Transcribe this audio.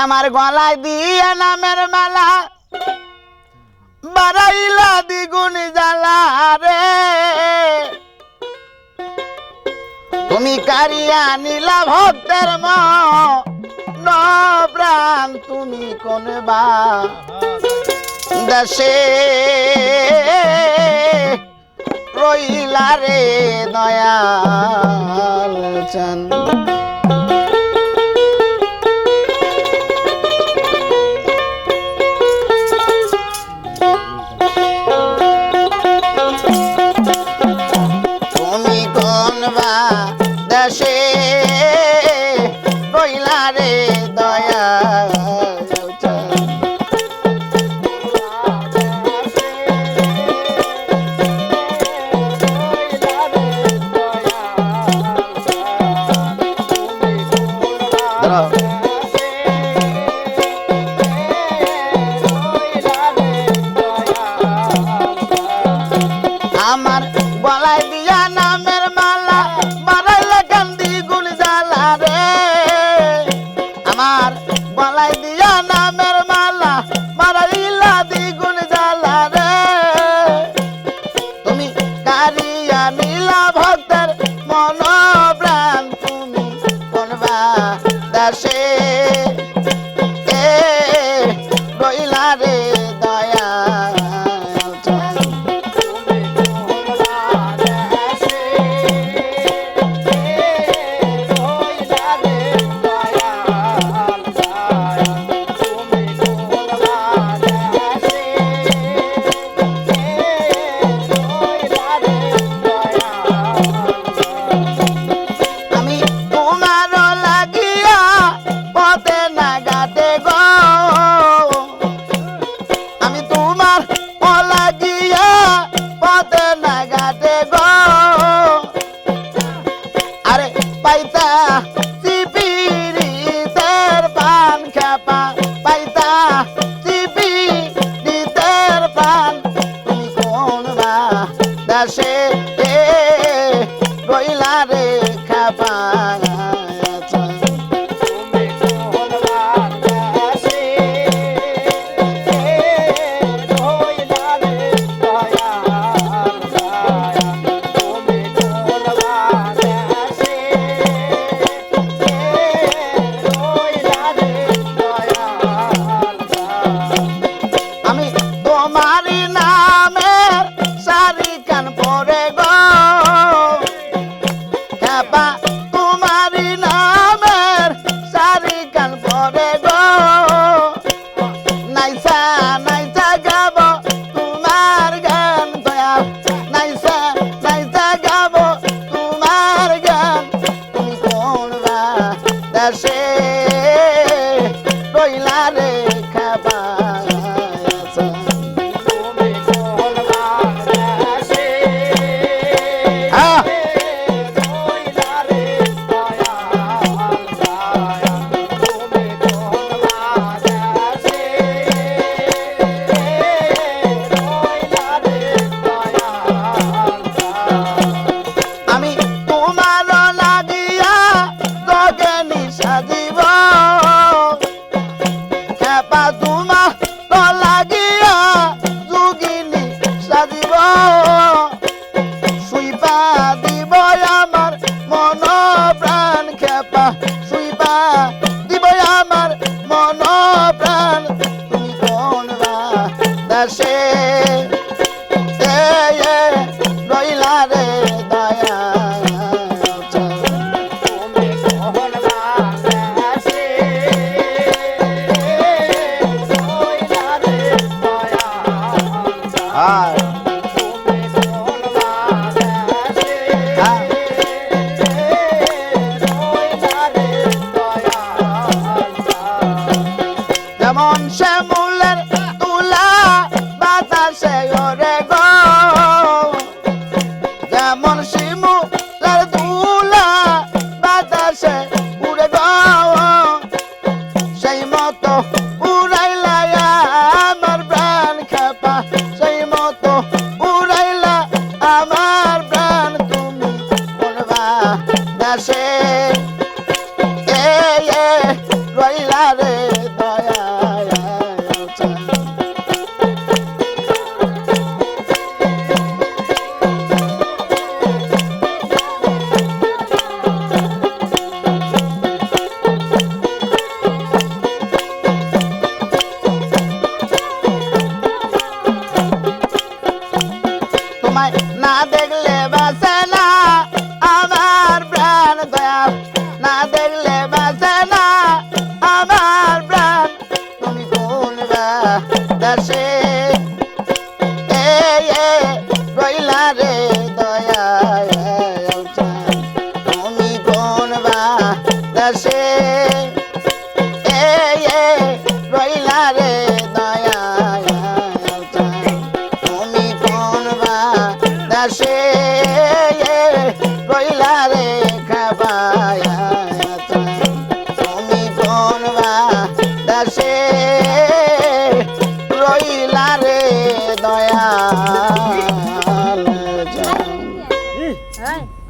আমার গলায় দিয়া নামের মালা বাড়াইলা দ্বিগুণ জ্বালা রে তুমি কারিয়া নীলা ভক্তের মন প্রাণ তুমি কোন বা দেশে রইলা রে দয়াল চাঁদ তুমি কোন বা দেশে রইলা রে দয়াল আমার গলায় দিয়া নামের মালা বাড়াইলে কান্দি গুণ জ্বালা রে আমার গলায় দিয়া নামের মালা বাড়াইলা দ্বিগুণ জ্বালা রে তুমি কারিয়া নীলা ভক্তের মন প্রাণ তুমি কোনবা দাসে রইলা রে দয়া দাসে রইলা রে খাপা আমি তোমারি নামের সারি কান পরে গো খাপা তোমারি নামের সারি কান পরে গো নাইসা নাইসা গাব তোমার গান দয়া নাইসা নাইসা গাব তোমার গান তুমি কোন বা দেশে রইলা রে খাপা আমি তোমার লাগিয়া গগনি সাজিব খেপা তোমার লাগিয়া যোগিনী সাজিব শুইবা দিব আমার মন প্রাণ খেপা শুইবা দিব আমার মন প্রাণ তুমি কোন বা দেশে রইলা রে দয়া যেমন শ্যামুলের তুলা বাতাসে ওরে গো যেমন শিমুলের তুলা বাতাসে উড়ে গো সেই মতো উড়াইলা আমার প্রাণ খেপা সেই মতো উড়াইলা আমার প্রাণ তুমি কোন বা দেশে রইলা রে আমার প্রাণ তুমি কোন দেশে রইলা রে দয়াল চাঁদ তুমি কোন দেশে রইলা রে দয়াল চাঁদ তুমি কোন দেশে রইলা রে খাবায়া তুমি কোন দেশে রইলা রে দয়াল চাঁদ।